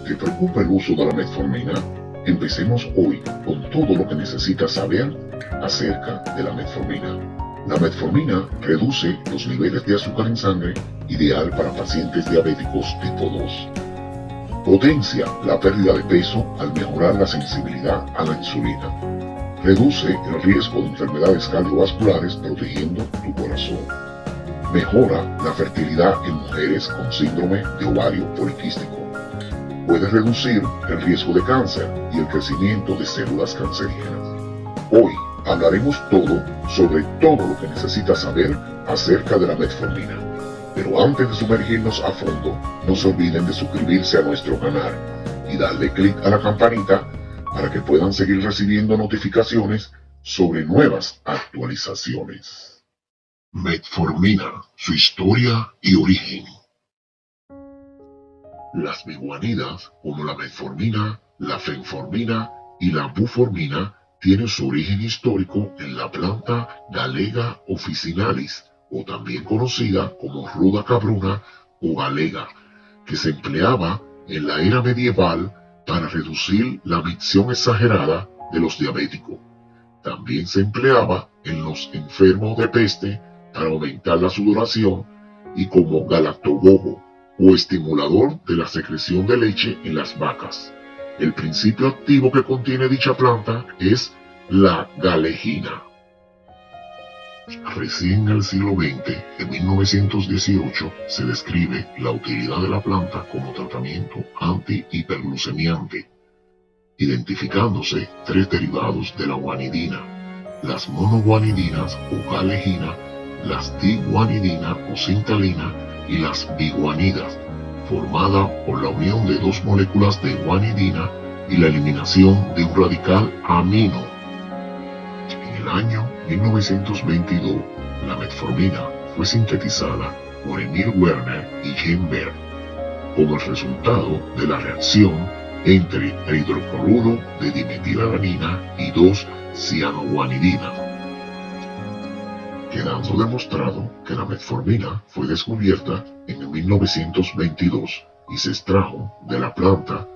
¿Te preocupa el uso de la metformina? Empecemos hoy con todo lo que necesitas saber acerca de la metformina. La metformina reduce los niveles de azúcar en sangre, ideal para pacientes diabéticos tipo 2. Potencia la pérdida de peso al mejorar la sensibilidad a la insulina. Reduce el riesgo de enfermedades cardiovasculares protegiendo tu corazón. Mejora la fertilidad en mujeres con síndrome de ovario poliquístico. Puede reducir el riesgo de cáncer y el crecimiento de células cancerígenas. Hoy hablaremos sobre todo lo que necesitas saber acerca de la metformina. Pero antes de sumergirnos a fondo, no se olviden de suscribirse a nuestro canal y darle clic a la campanita para que puedan seguir recibiendo notificaciones sobre nuevas actualizaciones. Metformina, su historia y origen. Las biguanidas, como la metformina, la fenformina y la buformina, tienen su origen histórico en la planta Galega officinalis, o también conocida como ruda cabruna o galega, que se empleaba en la era medieval para reducir la micción exagerada de los diabéticos. También se empleaba en los enfermos de peste para aumentar la sudoración y como galactogogo o estimulador de la secreción de leche en las vacas. El principio activo que contiene dicha planta es la galegina. Recién en el siglo XX, en 1918, se describe la utilidad de la planta como tratamiento antihiperglucemiante, identificándose 3 derivados de la guanidina: las monoguanidinas o galegina, las diguanidina o sintalina y las biguanidas, formada por la unión de 2 moléculas de guanidina y la eliminación de un radical amino. En el año 1922, la metformina fue sintetizada por Emil Werner y Jean Baer como el resultado de la reacción entre el hidrocloruro de dimetilalanina y 2 cianoguanidinas, quedando demostrado que la metformina fue descubierta en 1922 y se extrajo de la planta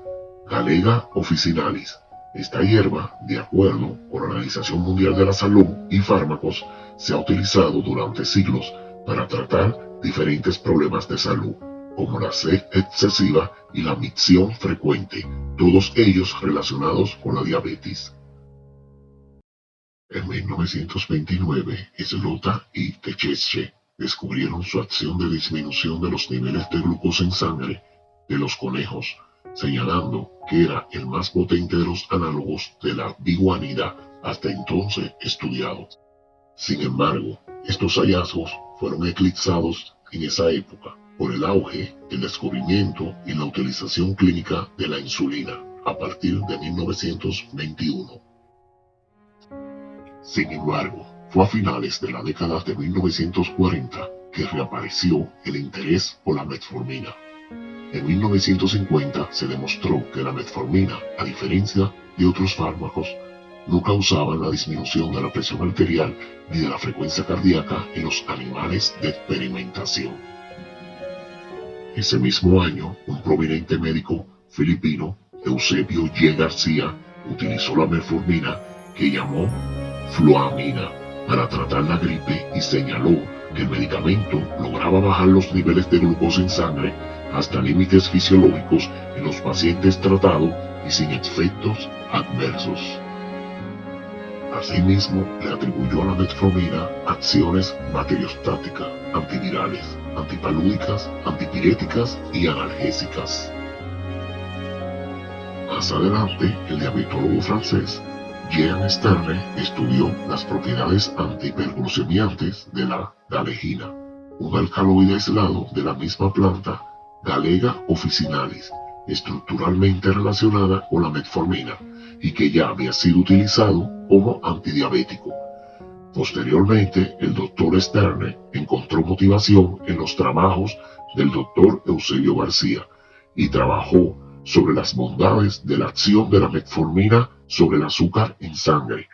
Galega officinalis. Esta hierba, de acuerdo con la Organización Mundial de la Salud y fármacos, se ha utilizado durante siglos para tratar diferentes problemas de salud, como la sed excesiva y la micción frecuente, todos ellos relacionados con la diabetes. En 1929, Slota y Techesche descubrieron su acción de disminución de los niveles de glucosa en sangre de los conejos, señalando que era el más potente de los análogos de la biguanida hasta entonces estudiados. Sin embargo, estos hallazgos fueron eclipsados en esa época por el auge, el descubrimiento y la utilización clínica de la insulina a partir de 1921. Sin embargo, fue a finales de la década de 1940 que reapareció el interés por la metformina. En 1950 se demostró que la metformina, a diferencia de otros fármacos, no causaba la disminución de la presión arterial ni de la frecuencia cardíaca en los animales de experimentación. Ese mismo año, un prominente médico filipino, Eusebio G. García, utilizó la metformina, que llamó fluamina, para tratar la gripe y señaló que el medicamento lograba bajar los niveles de glucosa en sangre hasta límites fisiológicos en los pacientes tratados y sin efectos adversos. Asimismo, le atribuyó a la metformina acciones bacteriostáticas, antivirales, antipalúdicas, antipiréticas y analgésicas. Más adelante, el diabetólogo francés Jean Sterne estudió las propiedades antihiperglucemiantes de la galegina, un alcaloide aislado de la misma planta Galega officinalis, estructuralmente relacionada con la metformina y que ya había sido utilizado como antidiabético. Posteriormente, el Dr. Sterne encontró motivación en los trabajos del Dr. Eusebio García y trabajó sobre las bondades de la acción de la metformina sobre el azúcar en sangre.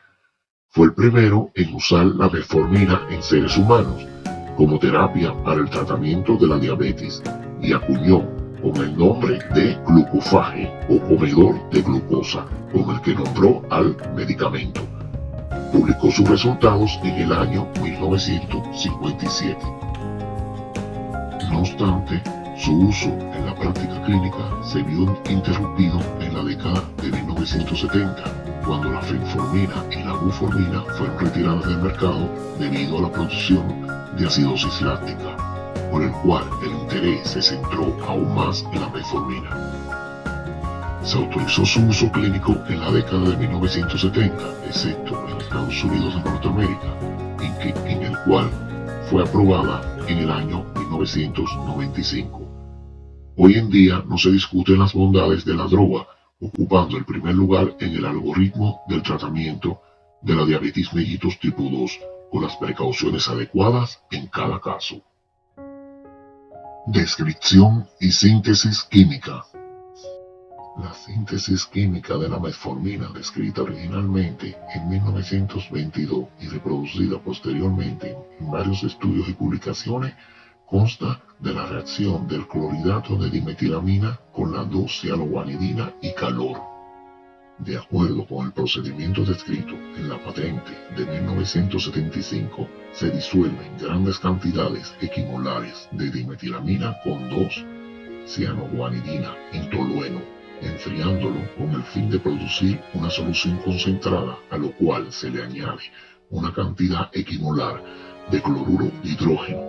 Fue el primero en usar la metformina en seres humanos como terapia para el tratamiento de la diabetes y acuñó con el nombre de glucofaje o comedor de glucosa, con el que nombró al medicamento. Publicó sus resultados en el año 1957. No obstante, su uso en la práctica clínica se vio interrumpido en la década de 1970, cuando la fenformina y la buformina fueron retiradas del mercado debido a la producción de acidosis láctica, por el cual el interés se centró aún más en la metformina. Se autorizó su uso clínico en la década de 1970, excepto en Estados Unidos de Norteamérica, en el cual fue aprobada en el año 1995. Hoy en día no se discuten las bondades de la droga, ocupando el primer lugar en el algoritmo del tratamiento de la diabetes mellitus tipo 2, con las precauciones adecuadas en cada caso. Descripción y síntesis química. La síntesis química de la metformina, descrita originalmente en 1922 y reproducida posteriormente en varios estudios y publicaciones, consta de la reacción del clorhidrato de dimetilamina con la 2-cianoguanidina y calor. De acuerdo con el procedimiento descrito en la patente de 1975, se disuelven grandes cantidades equimolares de dimetilamina con 2-cianoguanidina en tolueno, enfriándolo con el fin de producir una solución concentrada, a lo cual se le añade una cantidad equimolar de cloruro de hidrógeno.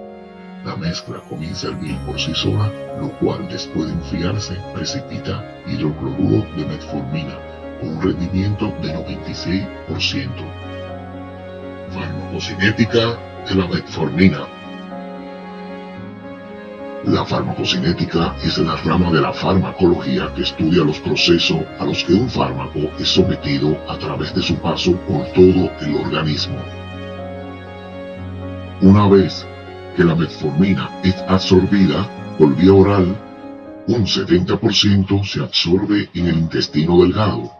La mezcla comienza a hervir por sí sola, lo cual después de enfriarse precipita hidrocloruro de metformina con un rendimiento de 96%. Farmacocinética de la metformina. La farmacocinética es la rama de la farmacología que estudia los procesos a los que un fármaco es sometido a través de su paso por todo el organismo. Una vez que la metformina es absorbida por vía oral, un 70% se absorbe en el intestino delgado,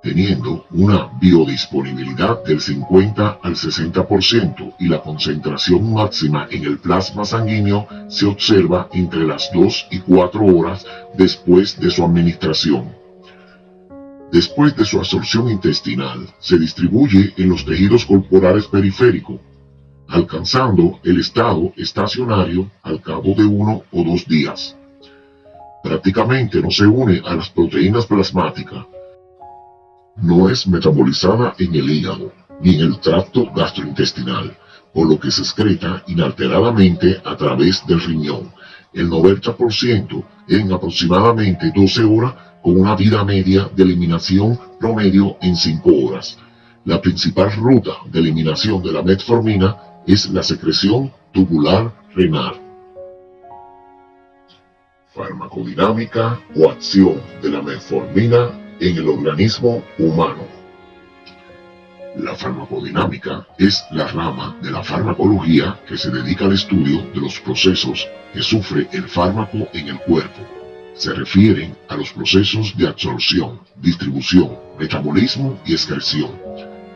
teniendo una biodisponibilidad del 50 al 60%, y la concentración máxima en el plasma sanguíneo se observa entre las 2 y 4 horas después de su administración. Después de su absorción intestinal, se distribuye en los tejidos corporales periféricos, alcanzando el estado estacionario al cabo de 1 o 2 días. Prácticamente no se une a las proteínas plasmáticas. No es metabolizada en el hígado ni en el tracto gastrointestinal, por lo que se excreta inalteradamente a través del riñón, el 90% en aproximadamente 12 horas, con una vida media de eliminación promedio en 5 horas. La principal ruta de eliminación de la metformina es la secreción tubular renal. Farmacodinámica o acción de la metformina en el organismo humano. La farmacodinámica es la rama de la farmacología que se dedica al estudio de los procesos que sufre el fármaco en el cuerpo. Se refieren a los procesos de absorción, distribución, metabolismo y excreción.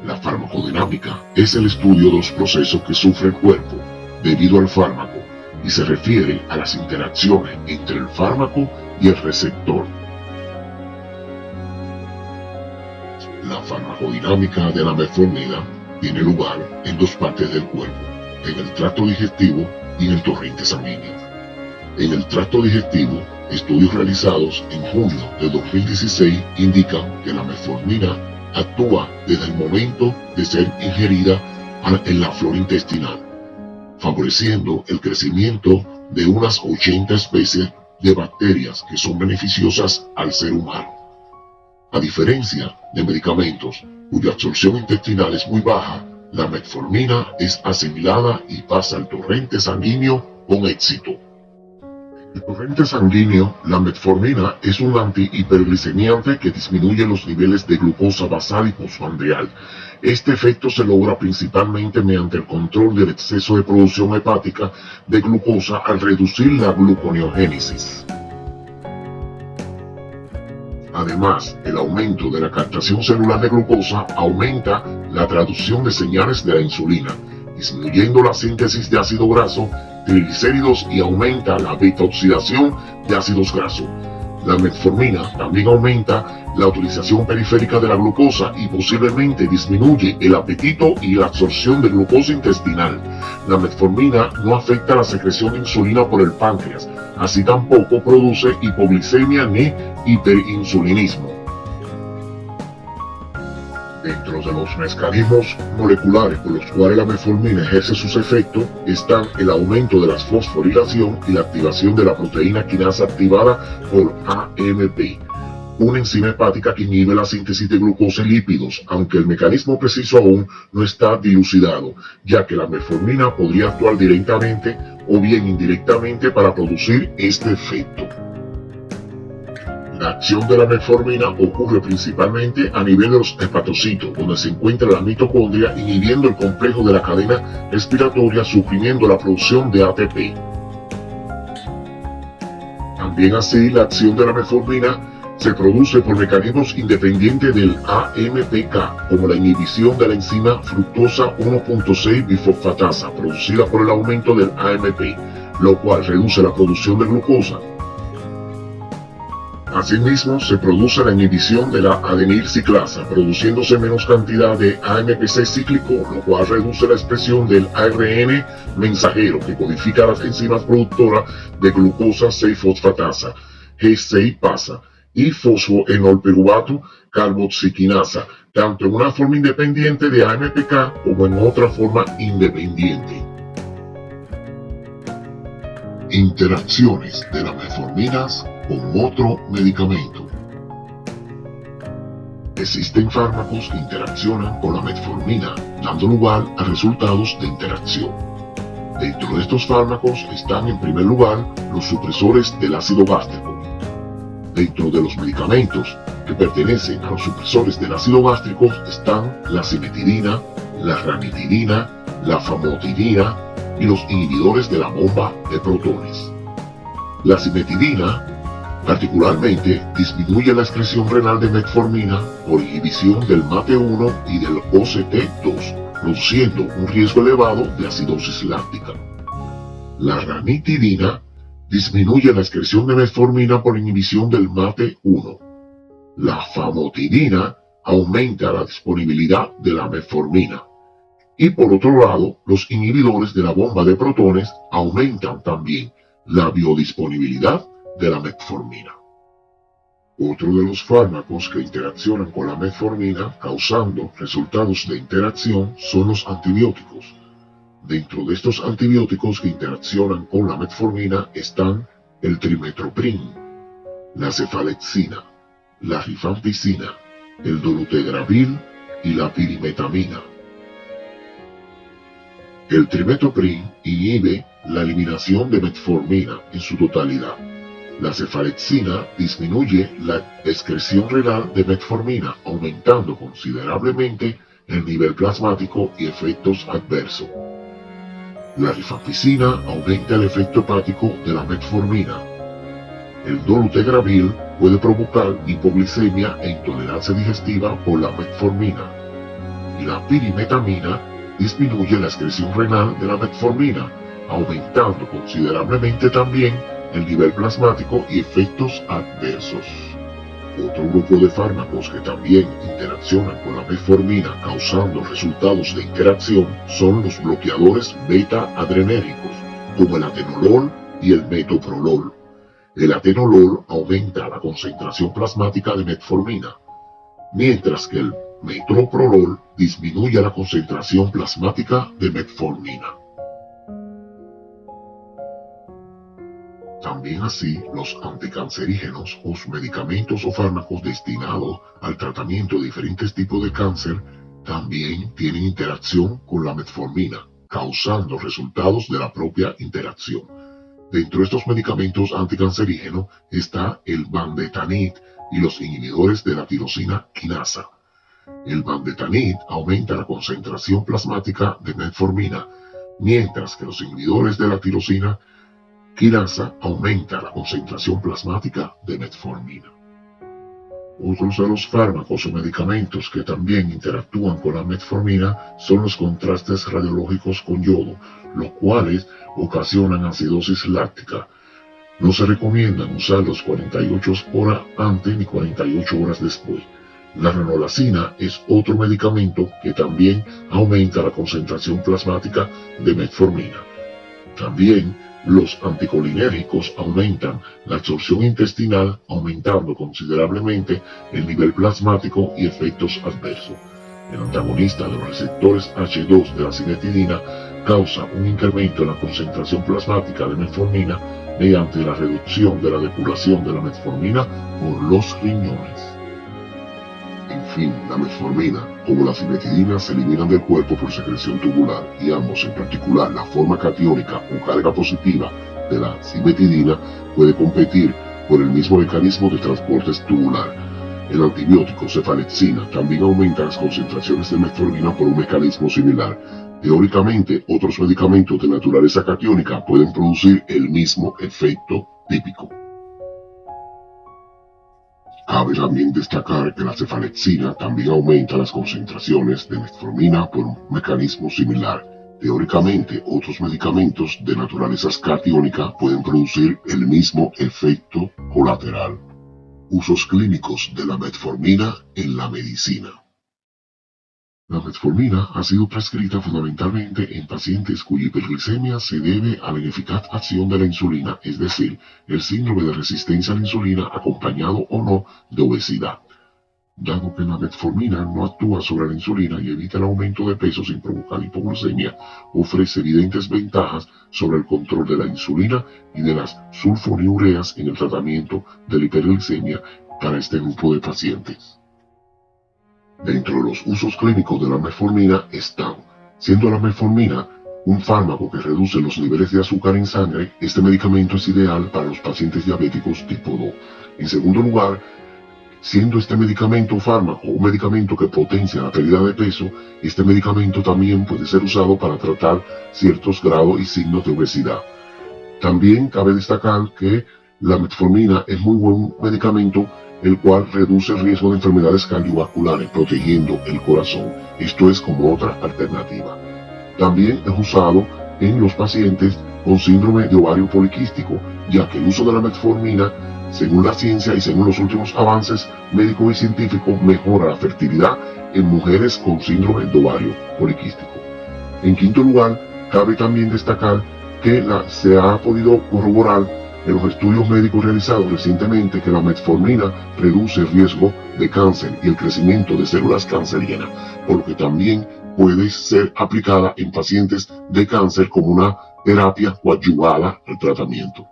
La farmacodinámica es el estudio de los procesos que sufre el cuerpo debido al fármaco y se refiere a las interacciones entre el fármaco y el receptor. La farmacodinámica de la metformina tiene lugar en 2 partes del cuerpo, en el tracto digestivo y en el torrente sanguíneo. En el tracto digestivo, estudios realizados en junio de 2016 indican que la metformina actúa desde el momento de ser ingerida en la flora intestinal, favoreciendo el crecimiento de unas 80 especies de bacterias que son beneficiosas al ser humano. A diferencia de medicamentos cuya absorción intestinal es muy baja, la metformina es asimilada y pasa al torrente sanguíneo con éxito. En el torrente sanguíneo, la metformina es un antihiperglicemiante que disminuye los niveles de glucosa basal y postprandial. Este efecto se logra principalmente mediante el control del exceso de producción hepática de glucosa al reducir la gluconeogénesis. Además, el aumento de la captación celular de glucosa aumenta la traducción de señales de la insulina y disminuyendo la síntesis de ácido graso, triglicéridos y aumenta la beta-oxidación de ácidos grasos. La metformina también aumenta la utilización periférica de la glucosa y posiblemente disminuye el apetito y la absorción de glucosa intestinal. La metformina no afecta la secreción de insulina por el páncreas, así tampoco produce hipoglicemia ni hiperinsulinismo. Dentro de los mecanismos moleculares por los cuales la metformina ejerce sus efectos están el aumento de la fosforilación y la activación de la proteína quinasa activada por AMP, una enzima hepática que inhibe la síntesis de glucosa y lípidos, aunque el mecanismo preciso aún no está dilucidado, ya que la metformina podría actuar directamente o bien indirectamente para producir este efecto. La acción de la metformina ocurre principalmente a nivel de los hepatocitos, donde se encuentra la mitocondria, inhibiendo el complejo de la cadena respiratoria, suprimiendo la producción de ATP. También así, la acción de la metformina se produce por mecanismos independientes del AMPK, como la inhibición de la enzima fructosa 1.6 bifosfatasa, producida por el aumento del AMP, lo cual reduce la producción de glucosa. Asimismo, se produce la inhibición de la adenilciclasa, produciéndose menos cantidad de AMPC cíclico, lo cual reduce la expresión del ARN mensajero, que codifica las enzimas productoras de glucosa 6-fosfatasa, G6-pasa, y fosfoenolpiruvato carboxiquinasa, tanto en una forma independiente de AMPK como en otra forma independiente. Interacciones de las metforminas con otro medicamento. Existen fármacos que interaccionan con la metformina, dando lugar a resultados de interacción. Dentro de estos fármacos están en primer lugar los supresores del ácido gástrico. Dentro de los medicamentos que pertenecen a los supresores del ácido gástrico están la cimetidina, la ranitidina, la famotidina y los inhibidores de la bomba de protones. La cimetidina particularmente disminuye la excreción renal de metformina por inhibición del MAT1 y del OCT2, produciendo un riesgo elevado de acidosis láctica. La ranitidina disminuye la excreción de metformina por inhibición del MAT1. La famotidina aumenta la disponibilidad de la metformina. Y por otro lado, los inhibidores de la bomba de protones aumentan también la biodisponibilidad de la metformina. Otro de los fármacos que interaccionan con la metformina causando resultados de interacción son los antibióticos. Dentro de estos antibióticos que interaccionan con la metformina están el trimethoprim, la cefalexina, la rifampicina, el dolutegravir y la pirimetamina. El trimethoprim inhibe la eliminación de metformina en su totalidad. La cefalexina disminuye la excreción renal de metformina, aumentando considerablemente el nivel plasmático y efectos adversos. La rifampicina aumenta el efecto hepático de la metformina. El dolutegravir puede provocar hipoglicemia e intolerancia digestiva por la metformina. Y la pirimetamina disminuye la excreción renal de la metformina, aumentando considerablemente también el nivel plasmático y efectos adversos. Otro grupo de fármacos que también interaccionan con la metformina causando resultados de interacción son los bloqueadores beta-adrenérgicos, como el atenolol y el metoprolol. El atenolol aumenta la concentración plasmática de metformina, mientras que el metoprolol disminuye la concentración plasmática de metformina. También así, los anticancerígenos o medicamentos o fármacos destinados al tratamiento de diferentes tipos de cáncer también tienen interacción con la metformina, causando resultados de la propia interacción. Dentro de estos medicamentos anticancerígenos está el vandetanib y los inhibidores de la tirosina quinasa. El vandetanib aumenta la concentración plasmática de metformina, mientras que los inhibidores de la tirosina quinasa aumenta la concentración plasmática de metformina. Otros de los fármacos o medicamentos que también interactúan con la metformina son los contrastes radiológicos con yodo, los cuales ocasionan acidosis láctica. No se recomiendan usarlos 48 horas antes ni 48 horas después. La ranolacina es otro medicamento que también aumenta la concentración plasmática de metformina. También los anticolinérgicos aumentan la absorción intestinal, aumentando considerablemente el nivel plasmático y efectos adversos. El antagonista de los receptores H2 de la cimetidina causa un incremento en la concentración plasmática de metformina mediante la reducción de la depuración de la metformina por los riñones. En fin, la metformina como la cimetidina se eliminan del cuerpo por secreción tubular y ambos, en particular la forma catiónica o carga positiva de la cimetidina, puede competir por el mismo mecanismo de transporte tubular. El antibiótico cefalexina también aumenta las concentraciones de metformina por un mecanismo similar. Teóricamente, otros medicamentos de naturaleza catiónica pueden producir el mismo efecto típico. Cabe también destacar que la cefalexina también aumenta las concentraciones de metformina por un mecanismo similar. Teóricamente, otros medicamentos de naturaleza catiónica pueden producir el mismo efecto colateral. Usos clínicos de la metformina en la medicina. La metformina ha sido prescrita fundamentalmente en pacientes cuya hiperglicemia se debe a la ineficaz acción de la insulina, es decir, el síndrome de resistencia a la insulina acompañado o no de obesidad. Dado que la metformina no actúa sobre la insulina y evita el aumento de peso sin provocar hipoglucemia, ofrece evidentes ventajas sobre el control de la insulina y de las sulfonilureas en el tratamiento de la hiperglicemia para este grupo de pacientes. Dentro de los usos clínicos de la metformina están, siendo la metformina un fármaco que reduce los niveles de azúcar en sangre, este medicamento es ideal para los pacientes diabéticos tipo 2. En segundo lugar, siendo este medicamento fármaco un medicamento que potencia la pérdida de peso, este medicamento también puede ser usado para tratar ciertos grados y signos de obesidad. También cabe destacar que la metformina es muy buen medicamento el cual reduce el riesgo de enfermedades cardiovasculares, protegiendo el corazón. Esto es como otra alternativa. También es usado en los pacientes con síndrome de ovario poliquístico, ya que el uso de la metformina, según la ciencia y según los últimos avances médicos y científicos, mejora la fertilidad en mujeres con síndrome de ovario poliquístico. En quinto lugar, cabe también destacar que se ha podido corroborar en los estudios médicos realizados recientemente que la metformina reduce el riesgo de cáncer y el crecimiento de células cancerígenas, por lo que también puede ser aplicada en pacientes de cáncer como una terapia coadyuvada al tratamiento.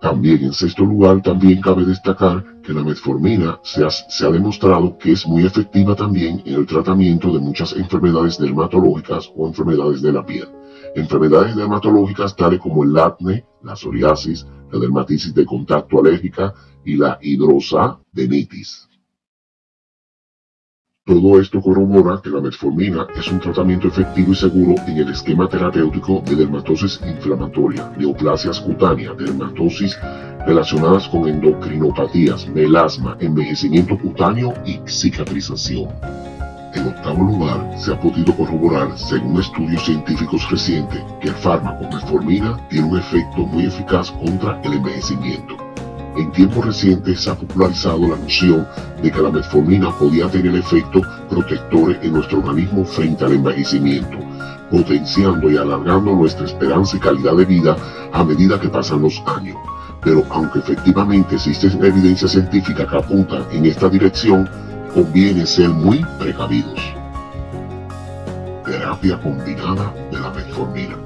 También, en sexto lugar, también cabe destacar que la metformina se ha demostrado que es muy efectiva también en el tratamiento de muchas enfermedades dermatológicas o enfermedades de la piel. Enfermedades dermatológicas tales como el acné, la psoriasis, la dermatitis de contacto alérgica y la hidrosadenitis. Todo esto corrobora que la metformina es un tratamiento efectivo y seguro en el esquema terapéutico de dermatosis inflamatoria, neoplasias cutáneas, dermatosis relacionadas con endocrinopatías, melasma, envejecimiento cutáneo y cicatrización. En octavo lugar, se ha podido corroborar, según estudios científicos recientes, que el fármaco metformina tiene un efecto muy eficaz contra el envejecimiento. En tiempos recientes se ha popularizado la noción de que la metformina podía tener efectos protectores en nuestro organismo frente al envejecimiento, potenciando y alargando nuestra esperanza y calidad de vida a medida que pasan los años. Pero aunque efectivamente existe evidencia científica que apunta en esta dirección, conviene ser muy precavidos. Terapia combinada de la metformina.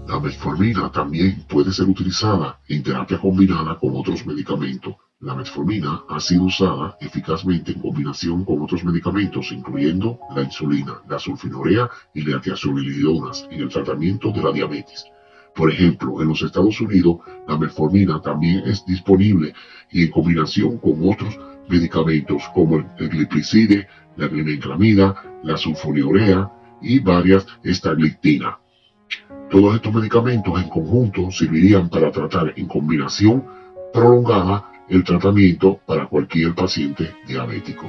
La metformina también puede ser utilizada en terapia combinada con otros medicamentos. La metformina ha sido usada eficazmente en combinación con otros medicamentos, incluyendo la insulina, la sulfonilurea y la tiazolilidonas en el tratamiento de la diabetes. Por ejemplo, en los Estados Unidos, la metformina también es disponible y en combinación con otros medicamentos como el glipizide, la glibenclamida, la sulfonilurea y varias estaglitina. Todos estos medicamentos en conjunto servirían para tratar en combinación prolongada el tratamiento para cualquier paciente diabético.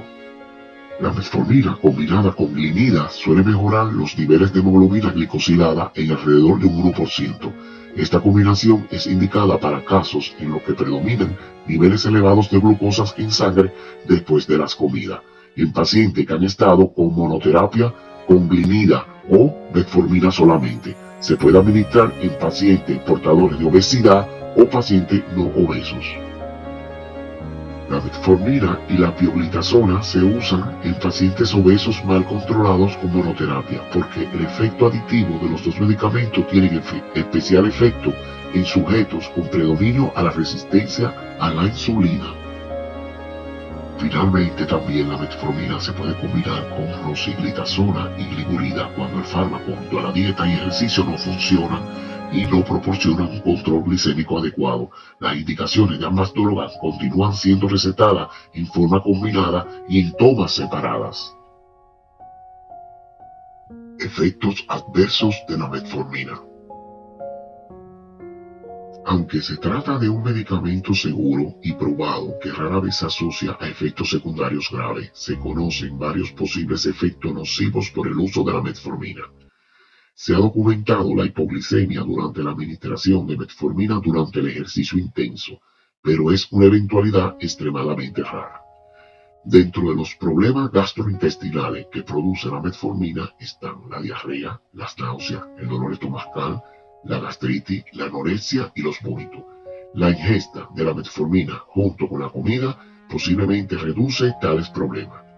La metformina combinada con glimida suele mejorar los niveles de hemoglobina glicosilada en alrededor de un 1%. Esta combinación es indicada para casos en los que predominan niveles elevados de glucosas en sangre después de las comidas, en pacientes que han estado con monoterapia con glimida o metformina solamente. Se puede administrar en pacientes portadores de obesidad o pacientes no obesos. La metformina y la pioglitazona se usan en pacientes obesos mal controlados con monoterapia porque el efecto aditivo de los dos medicamentos tiene especial efecto en sujetos con predominio a la resistencia a la insulina. Finalmente, también la metformina se puede combinar con rosiglitazona y glimurida cuando el fármaco junto a la dieta y ejercicio no funcionan y no proporcionan un control glicémico adecuado. Las indicaciones de ambas drogas continúan siendo recetadas en forma combinada y en tomas separadas. Efectos adversos de la metformina. Aunque se trata de un medicamento seguro y probado que rara vez se asocia a efectos secundarios graves, se conocen varios posibles efectos nocivos por el uso de la metformina. Se ha documentado la hipoglicemia durante la administración de metformina durante el ejercicio intenso, pero es una eventualidad extremadamente rara. Dentro de los problemas gastrointestinales que produce la metformina están la diarrea, las náuseas, el dolor estomacal, la gastritis, la anorexia y los vómitos. La ingesta de la metformina junto con la comida posiblemente reduce tales problemas.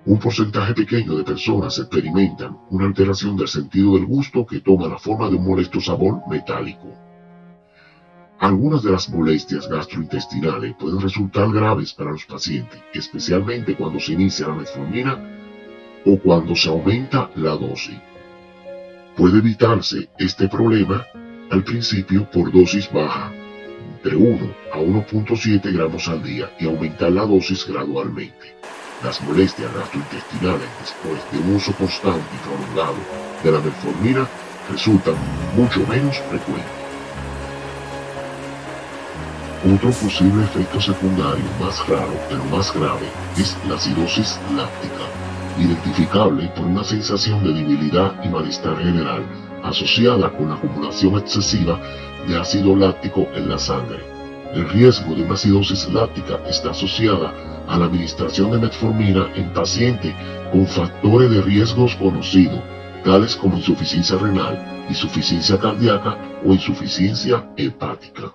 Un porcentaje pequeño de personas experimentan una alteración del sentido del gusto que toma la forma de un molesto sabor metálico. Algunas de las molestias gastrointestinales pueden resultar graves para los pacientes, especialmente cuando se inicia la metformina o cuando se aumenta la dosis. Puede evitarse este problema al principio por dosis baja, entre 1 a 1.7 gramos al día, y aumentar la dosis gradualmente. Las molestias gastrointestinales después de un uso constante y prolongado de la metformina resultan mucho menos frecuentes. Otro posible efecto secundario más raro, pero más grave, es la acidosis láctica, identificable por una sensación de debilidad y malestar general asociada con la acumulación excesiva de ácido láctico en la sangre. El riesgo de una acidosis láctica está asociada a la administración de metformina en pacientes con factores de riesgos conocidos, tales como insuficiencia renal, insuficiencia cardíaca o insuficiencia hepática.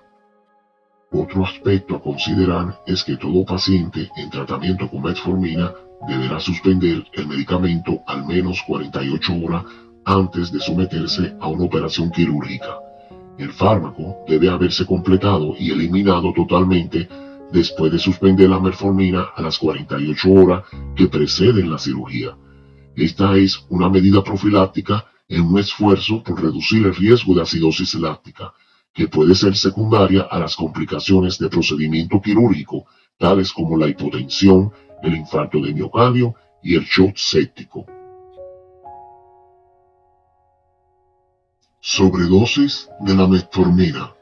Otro aspecto a considerar es que todo paciente en tratamiento con metformina deberá suspender el medicamento al menos 48 horas antes de someterse a una operación quirúrgica. El fármaco debe haberse completado y eliminado totalmente después de suspender la metformina a las 48 horas que preceden la cirugía. Esta es una medida profiláctica en un esfuerzo por reducir el riesgo de acidosis láctica, que puede ser secundaria a las complicaciones de procedimiento quirúrgico, tales como la hipotensión, el infarto de miocardio y el shock séptico. Sobredosis de la metformina.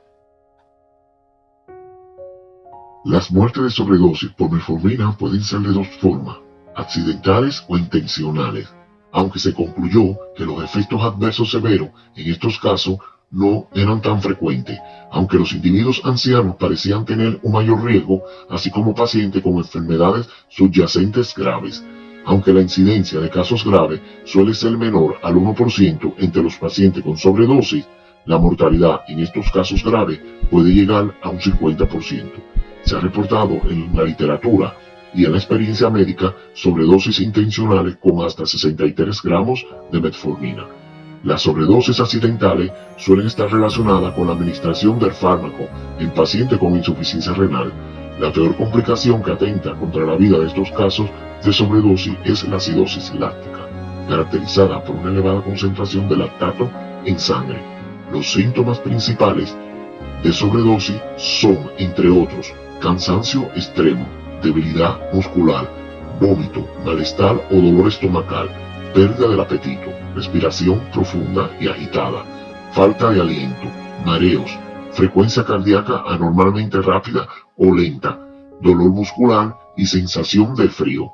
Las muertes de sobredosis por metformina pueden ser de dos formas, accidentales o intencionales, aunque se concluyó que los efectos adversos severos en estos casos no eran tan frecuentes, aunque los individuos ancianos parecían tener un mayor riesgo, así como pacientes con enfermedades subyacentes graves, aunque la incidencia de casos graves suele ser menor al 1% entre los pacientes con sobredosis. La mortalidad en estos casos graves puede llegar a un 50%. Se ha reportado en la literatura y en la experiencia médica sobredosis intencionales con hasta 63 gramos de metformina. Las sobredosis accidentales suelen estar relacionadas con la administración del fármaco en pacientes con insuficiencia renal. La peor complicación que atenta contra la vida de estos casos de sobredosis es la acidosis láctica, caracterizada por una elevada concentración de lactato en sangre. Los síntomas principales de sobredosis son, entre otros, cansancio extremo, debilidad muscular, vómito, malestar o dolor estomacal, pérdida del apetito, respiración profunda y agitada, falta de aliento, mareos, frecuencia cardíaca anormalmente rápida o lenta, dolor muscular y sensación de frío.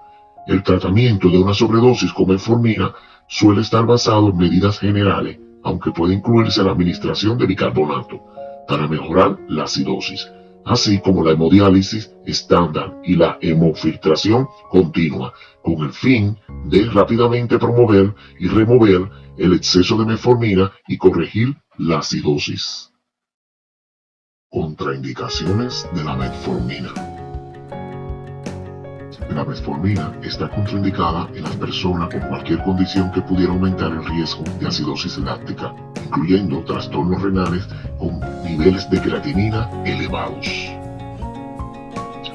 El tratamiento de una sobredosis con metformina suele estar basado en medidas generales, aunque puede incluirse la administración de bicarbonato para mejorar la acidosis, así como la hemodiálisis estándar y la hemofiltración continua, con el fin de rápidamente promover y remover el exceso de metformina y corregir la acidosis. Contraindicaciones de la metformina. La metformina está contraindicada en las personas con cualquier condición que pudiera aumentar el riesgo de acidosis láctica, incluyendo trastornos renales con niveles de creatinina elevados.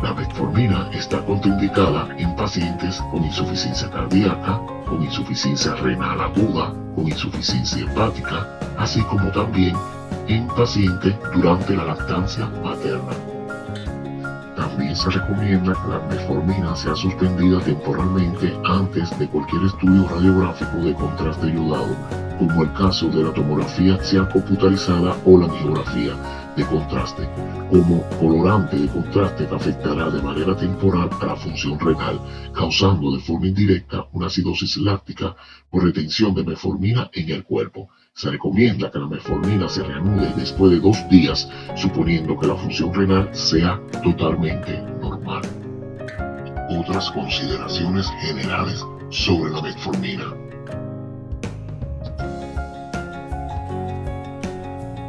La metformina está contraindicada en pacientes con insuficiencia cardíaca, con insuficiencia renal aguda, con insuficiencia hepática, así como también en pacientes durante la lactancia materna. También se recomienda que la metformina sea suspendida temporalmente antes de cualquier estudio radiográfico de contraste ayudado, como el caso de la tomografía axial computarizada o la angiografía de contraste, como colorante de contraste que afectará de manera temporal a la función renal, causando de forma indirecta una acidosis láctica por retención de metformina en el cuerpo. Se recomienda que la metformina se reanude después de 2 días, suponiendo que la función renal sea totalmente normal. Otras consideraciones generales sobre la metformina.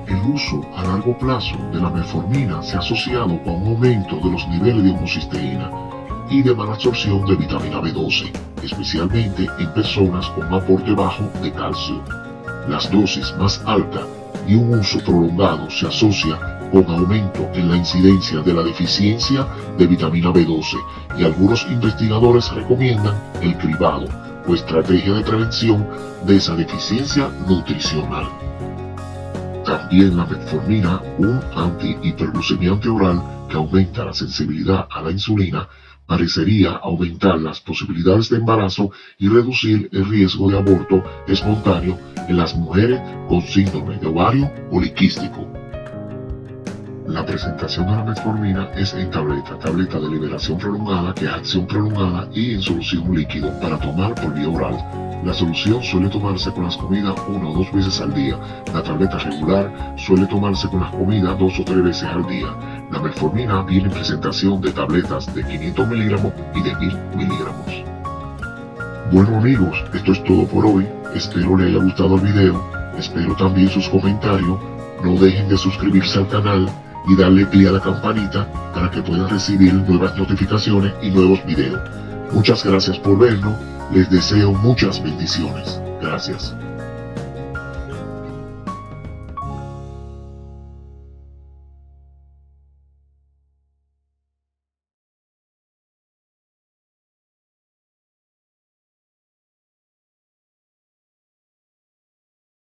El uso a largo plazo de la metformina se ha asociado con un aumento de los niveles de homocisteína y de malabsorción de vitamina B12, especialmente en personas con un aporte bajo de calcio. Las dosis más altas y un uso prolongado se asocia con aumento en la incidencia de la deficiencia de vitamina B12 y algunos investigadores recomiendan el cribado o estrategia de prevención de esa deficiencia nutricional. También la metformina, un antihiperglucemiante oral que aumenta la sensibilidad a la insulina, parecería aumentar las posibilidades de embarazo y reducir el riesgo de aborto espontáneo en las mujeres con síndrome de ovario poliquístico. La presentación de la metformina es en tableta de liberación prolongada, que es acción prolongada, y en solución líquido para tomar por vía oral. La solución suele tomarse con las comidas 1 o 2 veces al día. La tableta regular suele tomarse con las comidas 2 o 3 veces al día. La metformina viene en presentación de tabletas de 500 miligramos y de 1000 miligramos. Bueno amigos, esto es todo por hoy. Espero les haya gustado el video. Espero también sus comentarios. No dejen de suscribirse al canal y darle clic a la campanita para que puedan recibir nuevas notificaciones y nuevos videos. Muchas gracias por vernos. Les deseo muchas bendiciones. Gracias.